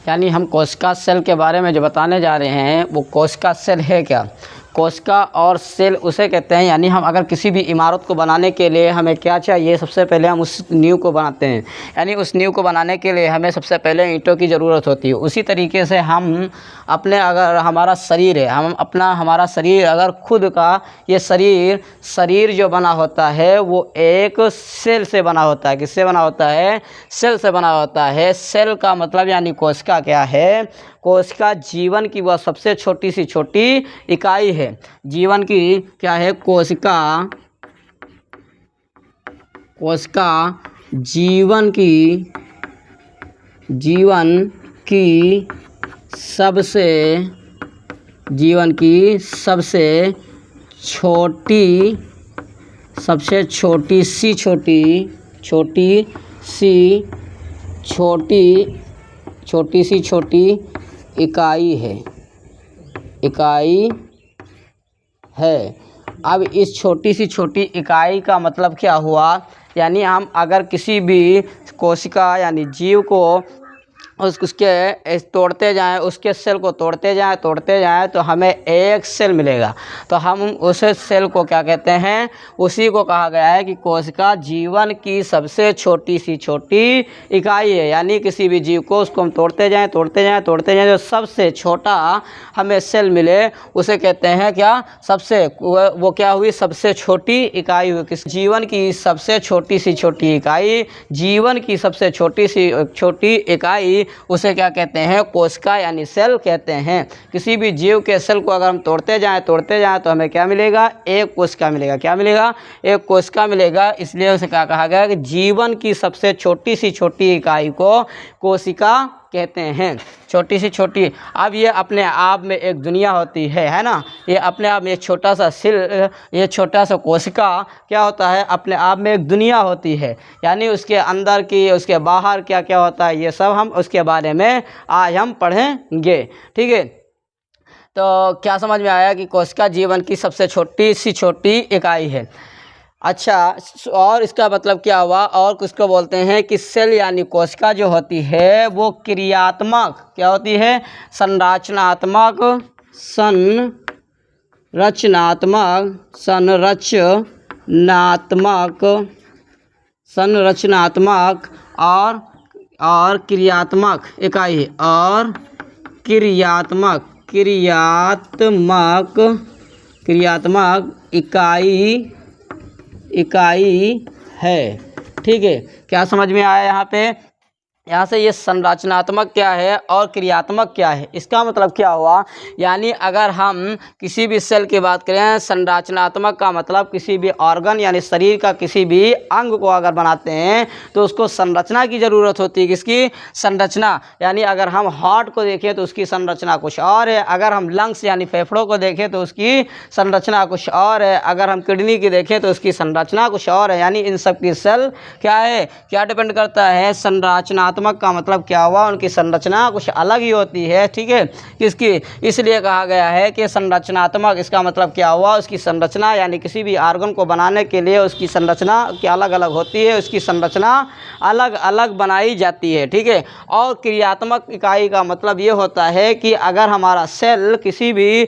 यानी हम कोशिका सेल के बारे में जो बताने जा रहे हैं वो कोशिका सेल है क्या। कोशिका और सेल उसे कहते हैं, यानी हम अगर किसी भी इमारत को बनाने के लिए हमें क्या चाहिए, सबसे पहले हम उस नींव को बनाते हैं। यानी उस नींव को बनाने के लिए हमें सबसे पहले ईंटों की ज़रूरत होती है। उसी तरीके से हम अपने, अगर हमारा शरीर है, हमारा शरीर अगर खुद का ये शरीर जो बना होता है वो एक सेल से बना होता है। किससे बना होता है? सेल से बना होता है। सेल का मतलब यानी कोशिका क्या है? कोशिका जीवन की वह सबसे छोटी सी छोटी इकाई है। जीवन की क्या है? कोशिका जीवन की सबसे छोटी इकाई है। अब इस छोटी सी छोटी इकाई का मतलब क्या हुआ? यानी हम अगर किसी भी कोशिका यानी जीव को उसके तोड़ते जाएं, उसके सेल को तोड़ते जाएं तो हमें एक सेल मिलेगा। तो हम उस सेल को क्या कहते हैं? उसी को कहा गया है कि कोशिका जीवन की सबसे छोटी सी छोटी इकाई है। यानी किसी भी जीव को उसको हम तोड़ते जाएं जो सबसे छोटा हमें सेल मिले उसे कहते हैं क्या? वो क्या हुई? सबसे छोटी इकाई हुई। किस जीवन की सबसे छोटी सी छोटी इकाई, जीवन की सबसे छोटी सी छोटी इकाई उसे क्या कहते हैं? कोशिका यानी सेल कहते हैं। किसी भी जीव के सेल को अगर हम तोड़ते जाएं तो हमें क्या मिलेगा? एक कोशिका मिलेगा। क्या मिलेगा? एक कोशिका मिलेगा। इसलिए उसे क्या कहा गया कि जीवन की सबसे छोटी सी छोटी इकाई को कोशिका कहते हैं। छोटी सी छोटी। अब ये अपने आप में एक दुनिया होती है ना। ये अपने आप में एक छोटा सा सेल, ये छोटा सा कोशिका क्या होता है? अपने आप में एक दुनिया होती है। यानी उसके अंदर की, उसके बाहर क्या क्या होता है, ये सब हम उसके बारे में आज हम पढ़ेंगे। ठीक है, तो क्या समझ में आया कि कोशिका जीवन की सबसे छोटी सी छोटी इकाई है। अच्छा, और इसका मतलब क्या हुआ? और किसको बोलते हैं कि सेल यानी कोशिका जो होती है वो क्रियात्मक क्या होती है? संरचनात्मक और क्रियात्मक इकाई है। और क्रियात्मक इकाई है। ठीक है, क्या समझ में आया यहाँ पे? यहाँ से ये संरचनात्मक क्या है और क्रियात्मक क्या है, इसका मतलब क्या हुआ? यानी अगर हम किसी भी सेल की बात करें, संरचनात्मक का मतलब किसी भी ऑर्गन यानी शरीर का किसी भी अंग को अगर बनाते हैं तो उसको संरचना की ज़रूरत होती है। किसकी? संरचना। यानी अगर हम हार्ट को देखें तो उसकी संरचना कुछ और है। अगर हम लंग्स यानी फेफड़ों को देखें तो उसकी संरचना कुछ और है। अगर हम किडनी की देखें तो उसकी संरचना कुछ और है। यानी इन सब की सेल क्या है? क्या डिपेंड करता है? संरचना का मतलब क्या हुआ? उनकी संरचना कुछ अलग ही होती है। ठीक है, किसकी? इसलिए कहा गया है कि संरचनात्मक। इसका मतलब क्या हुआ? उसकी संरचना यानी किसी भी ऑर्गन को बनाने के लिए उसकी संरचना क्या अलग अलग होती है, उसकी संरचना अलग अलग बनाई जाती है। ठीक है, और क्रियात्मक इकाई का मतलब ये होता है कि अगर हमारा सेल किसी भी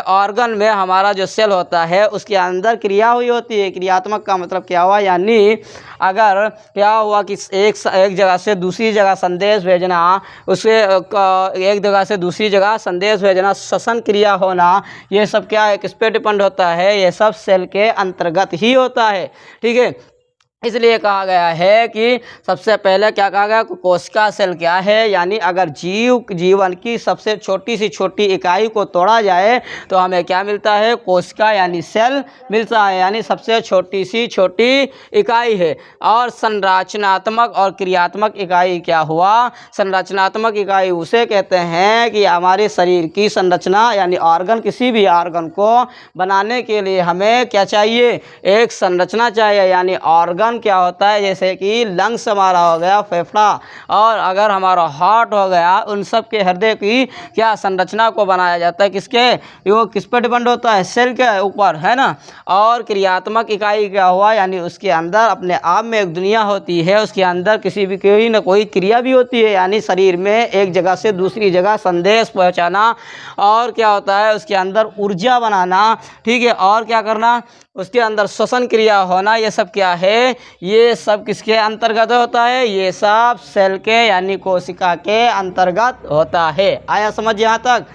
ऑर्गन में, हमारा जो सेल होता है उसके अंदर क्रिया हुई होती है। क्रियात्मक का मतलब क्या हुआ? यानी अगर क्या हुआ कि एक जगह से दूसरी जगह संदेश भेजना, उसे एक जगह से दूसरी जगह संदेश भेजना, श्वसन क्रिया होना, ये सब क्या है? किस पे डिपेंड होता है? ये सब सेल के अंतर्गत ही होता है। ठीक है, इसलिए कहा गया है कि सबसे पहले क्या कहा गया? कोशिका सेल क्या है? यानी अगर जीवन की सबसे छोटी सी छोटी इकाई को तोड़ा जाए तो हमें क्या मिलता है? कोशिका यानी सेल मिलता है। यानी सबसे छोटी सी छोटी इकाई है। और संरचनात्मक और क्रियात्मक इकाई क्या हुआ? संरचनात्मक इकाई उसे कहते हैं कि हमारे शरीर की संरचना यानी ऑर्गन, किसी भी ऑर्गन को बनाने के लिए हमें क्या चाहिए? एक संरचना चाहिए। यानी ऑर्गन लन क्या होता है, जैसे कि लंग्स हमारा हो गया फेफड़ा, और अगर हमारा हार्ट हो गया, उन सब के हृदय की क्या संरचना को बनाया जाता है, किसके, वो किस पर डिपेंड होता है, सेल के ऊपर, है ना। और क्रियात्मक इकाई क्या हुआ, यानी उसके अंदर अपने आप में एक दुनिया होती है, उसके अंदर किसी भी कोई ना कोई क्रिया भी होती है, यानी शरीर में एक जगह से दूसरी जगह संदेश पहुंचाना, और क्या होता है उसके अंदर ऊर्जा बनाना, ठीक है, और क्या करना, उसके अंदर श्वसन क्रिया होना, ये सब क्या है, ये सब किसके अंतर्गत होता है, ये सब सेल के यानी कोशिका के अंतर्गत होता है। आया समझ यहाँ तक।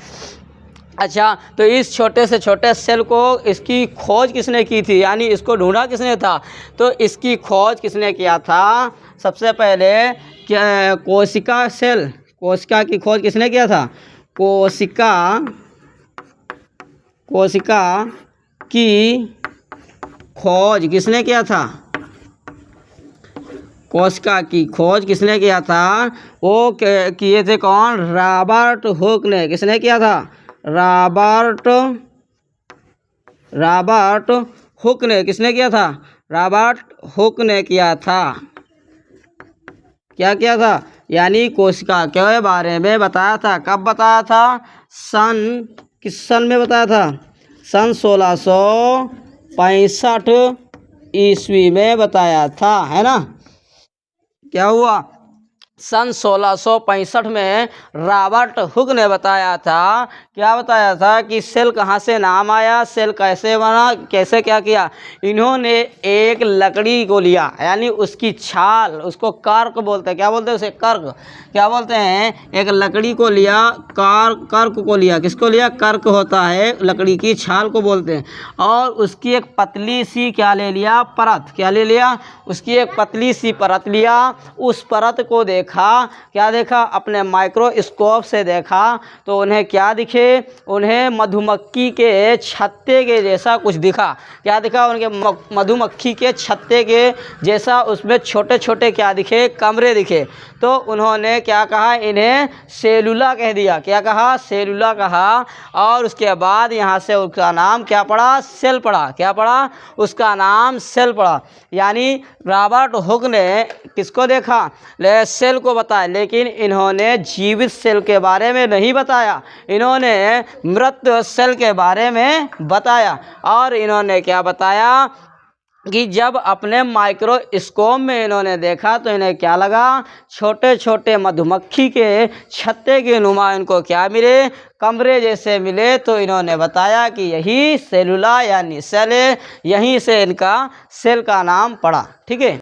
अच्छा, तो इस छोटे से छोटे सेल को इसकी खोज किसने की थी, यानी इसको ढूंढा किसने था, तो इसकी खोज किसने किया था, सबसे पहले क्या, कोशिका सेल, कोशिका की खोज किसने किया था, कोशिका की खोज किसने किया था, कोशिका की खोज किसने किया था, वो किए थे कौन, रॉबर्ट हुक ने। किसने किया था, रॉबर्ट हुक ने। किसने किया था, रॉबर्ट हुक ने किया था। क्या किया था, यानी कोशिका के बारे में बताया था। कब बताया था, किस सन में बताया था, सन 1665 ईस्वी में बताया था, है ना। क्या हुआ, सन 1665 में रॉबर्ट हुक ने बताया था, क्या बताया था कि सेल कहाँ से नाम आया, सेल कैसे बना, कैसे क्या किया। इन्होंने एक लकड़ी को लिया, यानी उसकी छाल, उसको कर्क बोलते हैं, क्या बोलते हैं उसे, कर्क, क्या बोलते हैं, एक लकड़ी को लिया, कर्क को लिया, किसको लिया, कर्क होता है, लकड़ी की छाल को बोलते हैं, और उसकी एक पतली सी क्या ले लिया, परत, क्या ले लिया, उसकी एक पतली सी परत लिया, उस परत को देखा, क्या देखा, अपने माइक्रोस्कोप से देखा, तो उन्हें क्या दिखे, उन्हें मधुमक्खी के छत्ते के जैसा कुछ दिखा। क्या दिखा, उनके मधुमक्खी के छत्ते के जैसा, उसमें छोटे छोटे क्या दिखे, कमरे दिखे। तो उन्होंने क्या कहा, इन्हें सेलुला कह दिया। क्या कहा, सेलुला कहा। और उसके बाद यहाँ से उसका नाम क्या पड़ा, सेल पड़ा। क्या पड़ा, उसका नाम सेल पड़ा। यानी रॉबर्ट हुक ने किसको देखा, सेल को बताया, लेकिन इन्होंने जीवित सेल के बारे में नहीं बताया, इन्होंने मृत सेल के बारे में बताया। और इन्होंने क्या बताया कि जब अपने माइक्रोस्कोप में इन्होंने देखा, तो इन्हें क्या लगा, छोटे छोटे मधुमक्खी के छत्ते के नुमा इनको क्या मिले, कमरे जैसे मिले। तो इन्होंने बताया कि यही सेलुला यानी सेल है, यहीं से इनका सेल का नाम पड़ा। ठीक है।